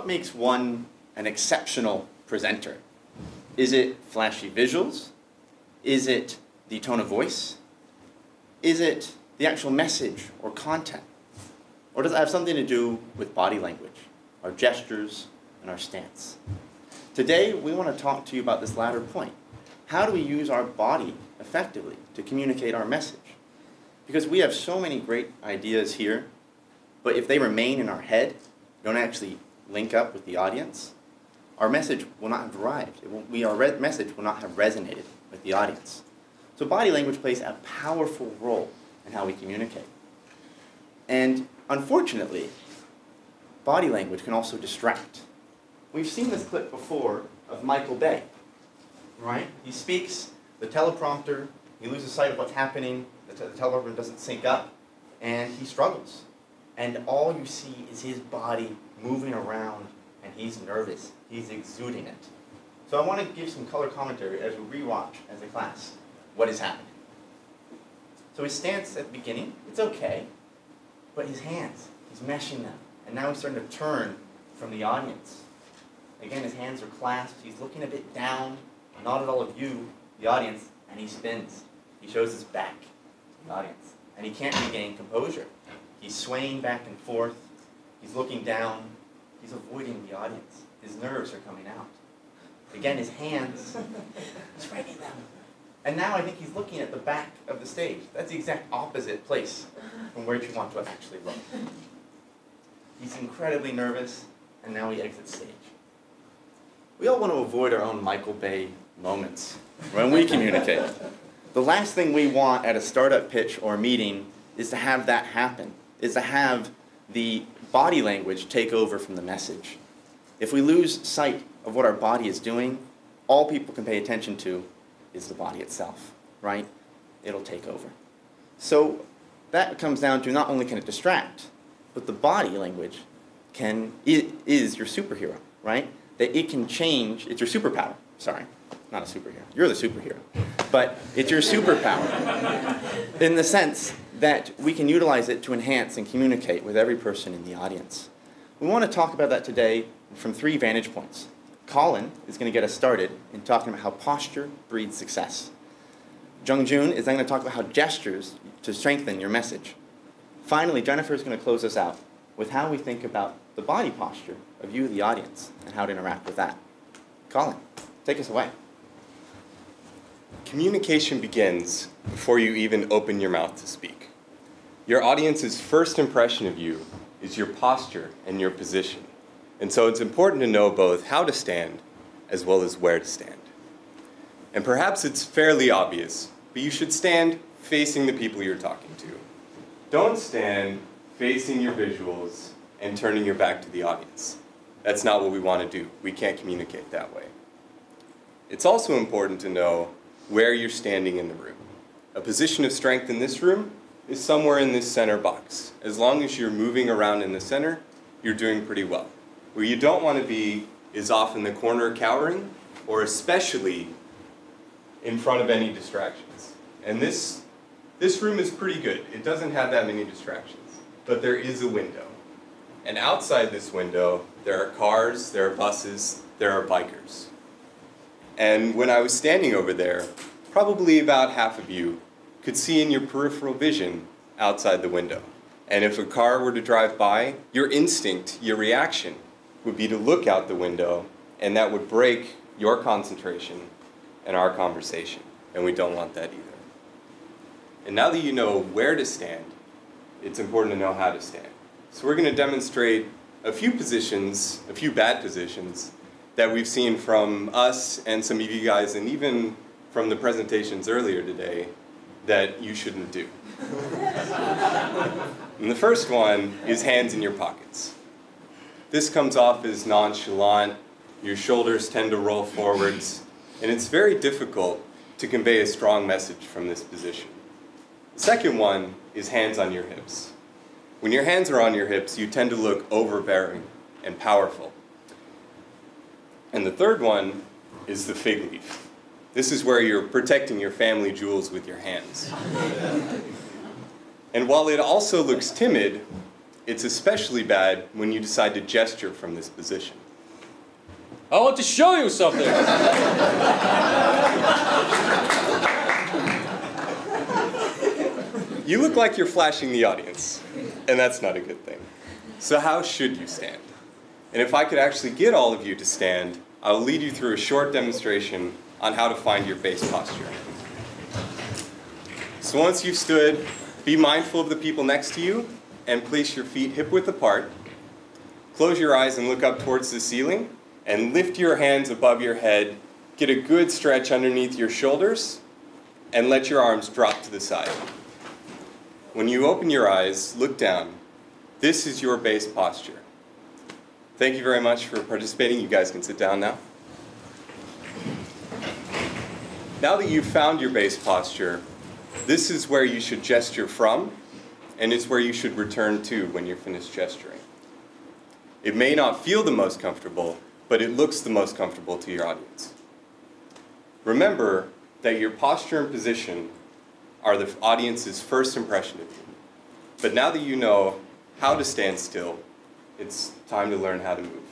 what makes one an exceptional presenter? Is it flashy visuals? Is it the tone of voice? Is it the actual message or content? Or does it have something to do with body language, our gestures, and our stance? Today, we want to talk to you about this latter point. How do we use our body effectively to communicate our message? Because we have so many great ideas here, but if they remain in our head, don't actually link up with the audience, our message will not have arrived. Our message will not have resonated with the audience. So body language plays a powerful role in how we communicate. And unfortunately, body language can also distract. We've seen this clip before of Michael Bay, right? He speaks, the teleprompter, he loses sight of what's happening, the teleprompter doesn't sync up, and he struggles. And all you see is his body moving around, and he's nervous. He's exuding it. So I want to give some color commentary as we rewatch as a class what is happening. So his stance at the beginning, it's okay, but his hands, he's meshing them. And now he's starting to turn from the audience. Again, his hands are clasped. He's looking a bit down, not at all of you, the audience, and he spins. He shows his back to the audience. And he can't regain composure. He's swaying back and forth. He's looking down. He's avoiding the audience. His nerves are coming out. Again, his hands, he's writing them. And now I think he's looking at the back of the stage. That's the exact opposite place from where you want to actually look. He's incredibly nervous, and now he exits stage. We all want to avoid our own Michael Bay moments when we communicate. The last thing we want at a startup pitch or meeting is to have that happen, is to have the body language take over from the message. If we lose sight of what our body is doing, all people can pay attention to is the body itself, right? It'll take over. So that comes down to not only can it distract, but the body language is your superhero, right? That it can change, it's your superpower. Sorry, not a superhero. You're the superhero. But it's your superpower in the sense that we can utilize it to enhance and communicate with every person in the audience. We want to talk about that today from 3 vantage points. Colin is going to get us started in talking about how posture breeds success. Jung-Joon is then going to talk about how gestures to strengthen your message. Finally, Jennifer is going to close us out with how we think about the body posture of you, the audience, and how to interact with that. Colin, take us away. Communication begins before you even open your mouth to speak. Your audience's first impression of you is your posture and your position. And so it's important to know both how to stand as well as where to stand. And perhaps it's fairly obvious, but you should stand facing the people you're talking to. Don't stand facing your visuals and turning your back to the audience. That's not what we want to do. We can't communicate that way. It's also important to know where you're standing in the room. A position of strength in this room is somewhere in this center box. As long as you're moving around in the center, you're doing pretty well. Where you don't want to be is off in the corner cowering, or especially in front of any distractions. And this room is pretty good. It doesn't have that many distractions, but there is a window. And outside this window, there are cars, there are buses, there are bikers. And when I was standing over there, probably about half of you could see in your peripheral vision outside the window. And if a car were to drive by, your instinct, your reaction, would be to look out the window, and that would break your concentration and our conversation. And we don't want that either. And now that you know where to stand, it's important to know how to stand. So we're going to demonstrate a few positions, a few bad positions, that we've seen from us and some of you guys, and even from the presentations earlier today, that you shouldn't do. And the first one is hands in your pockets. This comes off as nonchalant, your shoulders tend to roll forwards, and it's very difficult to convey a strong message from this position. The second one is hands on your hips. When your hands are on your hips, you tend to look overbearing and powerful. And the third one is the fig leaf. This is where you're protecting your family jewels with your hands. And while it also looks timid, It's especially bad when you decide to gesture from this position. I want to show you something. You look like you're flashing the audience, and that's not a good thing. So how should you stand? And if I could actually get all of you to stand, I'll lead you through a short demonstration on how to find your base posture. So once you've stood, be mindful of the people next to you and place your feet hip-width apart. Close your eyes and look up towards the ceiling and lift your hands above your head. Get a good stretch underneath your shoulders and let your arms drop to the side. When you open your eyes, look down. This is your base posture. Thank you very much for participating. You guys can sit down now. Now that you've found your base posture, this is where you should gesture from, and it's where you should return to when you're finished gesturing. It may not feel the most comfortable, but it looks the most comfortable to your audience. Remember that your posture and position are the audience's first impression of you. But now that you know how to stand still, it's time to learn how to move.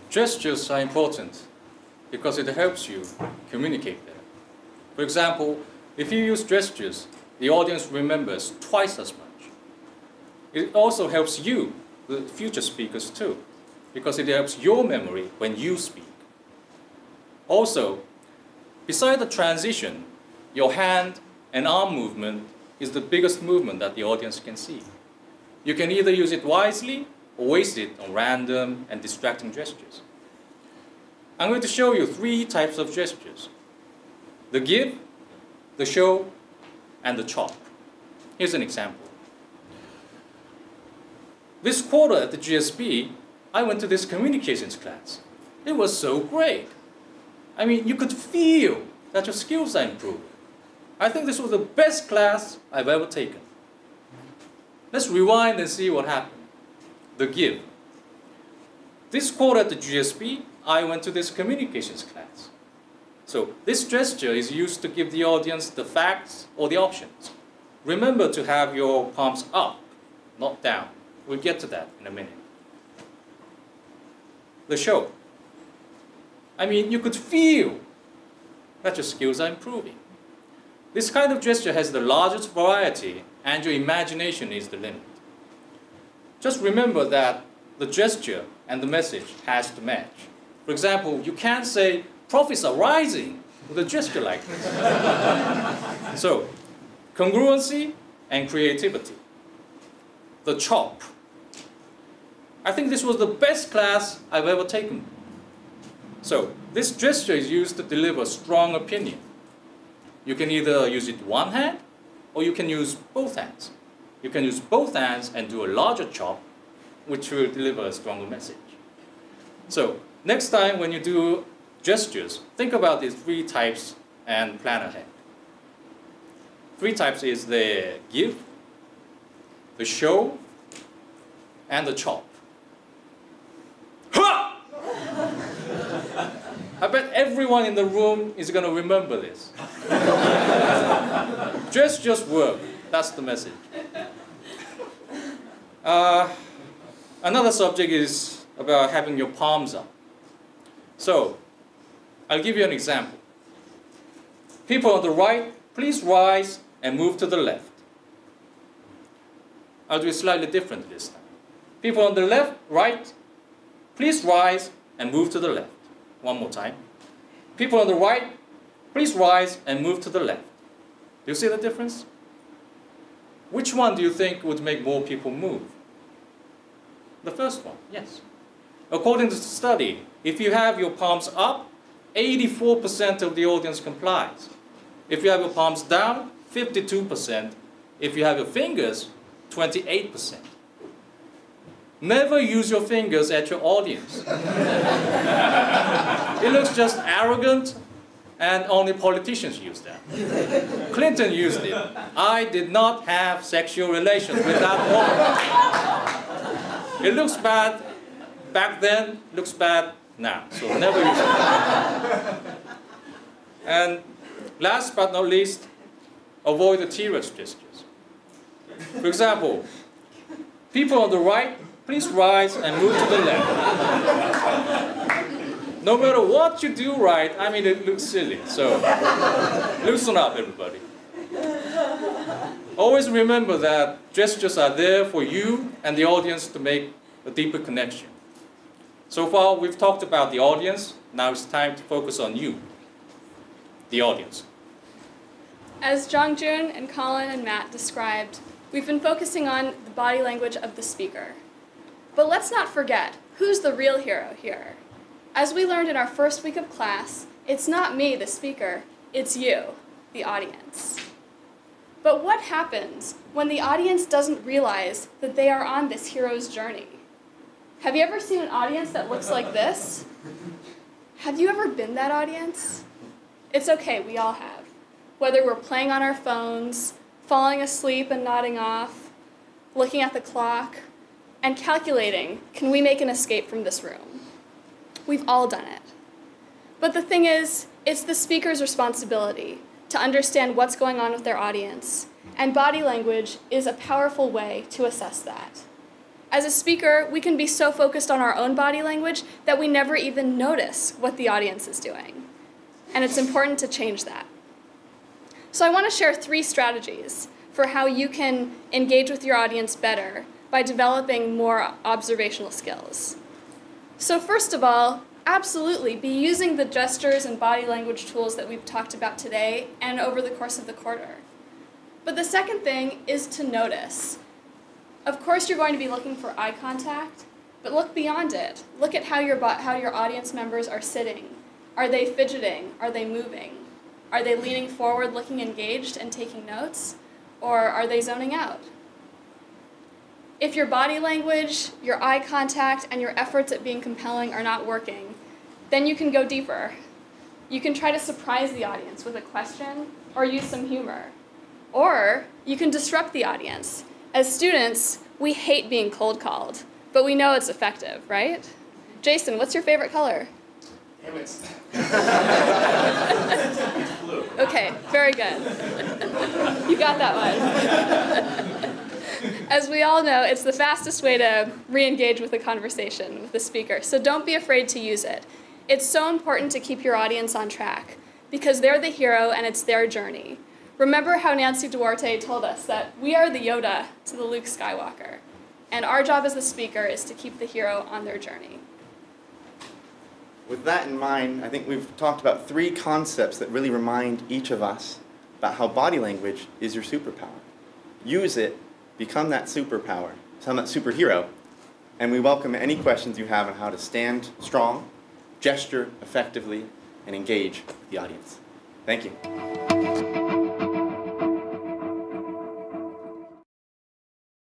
Gestures are important because it helps you communicate better. For example, if you use gestures, the audience remembers twice as much. It also helps you, the future speakers too, because it helps your memory when you speak. Also, beside the transition, your hand and arm movement is the biggest movement that the audience can see. You can either use it wisely or waste it on random and distracting gestures. I'm going to show you 3 types of gestures: the give, the show, and the chop. Here's an example. This quarter at the GSB, I went to this communications class. It was so great. I mean, you could feel that your skills are improving. I think this was the best class I've ever taken. Let's rewind and see what happened. The give. This quarter at the GSB, I went to this communications class. So this gesture is used to give the audience the facts or the options. Remember to have your palms up, not down. We'll get to that in a minute. The show. I mean, you could feel that your skills are improving. This kind of gesture has the largest variety, and your imagination is the limit. Just remember that the gesture and the message has to match. For example, you can't say, "Profits are rising," with a gesture like this. So, congruency and creativity. The chop. I think this was the best class I've ever taken. So, this gesture is used to deliver strong opinion. You can either use it one hand, or you can use both hands. You can use both hands and do a larger chop, which will deliver a stronger message. So, next time when you do gestures, think about these 3 types and plan ahead. 3 types is the give, the show, and the chop. Ha! I bet everyone in the room is going to remember this. Gestures work. That's the message. Another subject is about having your palms up. So, I'll give you an example. People on the right, please rise and move to the left. I'll do it slightly different this time. People on the left, right, please rise and move to the left. One more time. People on the right, please rise and move to the left. Do you see the difference? Which one do you think would make more people move? The first one, yes. According to the study, if you have your palms up, 84% of the audience complies. If you have your palms down, 52%. If you have your fingers, 28%. Never use your fingers at your audience. It looks just arrogant, and only politicians use that. Clinton used it. I did not have sexual relations with that woman. It looks bad back then, looks bad now. So never use it. And last but not least, avoid the T-Rex gestures. For example, people on the right, please rise and move to the left. No matter what you do right, I mean, it looks silly. So loosen up, everybody. Always remember that gestures are there for you and the audience to make a deeper connection. So far, we've talked about the audience. Now it's time to focus on you, the audience. As Jongjun and Colin and Matt described, we've been focusing on the body language of the speaker. But let's not forget, who's the real hero here? As we learned in our first week of class, it's not me, the speaker, it's you, the audience. But what happens when the audience doesn't realize that they are on this hero's journey? Have you ever seen an audience that looks like this? Have you ever been that audience? It's okay, we all have. Whether we're playing on our phones, falling asleep and nodding off, looking at the clock, and calculating, can we make an escape from this room? We've all done it. But the thing is, it's the speaker's responsibility to understand what's going on with their audience, and body language is a powerful way to assess that. As a speaker, we can be so focused on our own body language that we never even notice what the audience is doing. And it's important to change that. So I want to share 3 strategies for how you can engage with your audience better by developing more observational skills. So first of all, absolutely be using the gestures and body language tools that we've talked about today and over the course of the quarter. But the second thing is to notice. Of course, you're going to be looking for eye contact, but look beyond it. Look at how your audience members are sitting. Are they fidgeting? Are they moving? Are they leaning forward, looking engaged and taking notes? Or are they zoning out? If your body language, your eye contact, and your efforts at being compelling are not working, then you can go deeper. You can try to surprise the audience with a question or use some humor. Or you can disrupt the audience. As students, we hate being cold called, but we know it's effective, right? Jason, what's your favorite color? Damn it. Blue. Okay, very good. You got that one. As we all know, it's the fastest way to re-engage with a conversation with the speaker, so don't be afraid to use it. It's so important to keep your audience on track because they're the hero and it's their journey. Remember how Nancy Duarte told us that we are the Yoda to the Luke Skywalker, and our job as the speaker is to keep the hero on their journey. With that in mind, I think we've talked about 3 concepts that really remind each of us about how body language is your superpower. Use it, become that superpower, become that superhero, and we welcome any questions you have on how to stand strong, gesture effectively, and engage with the audience. Thank you.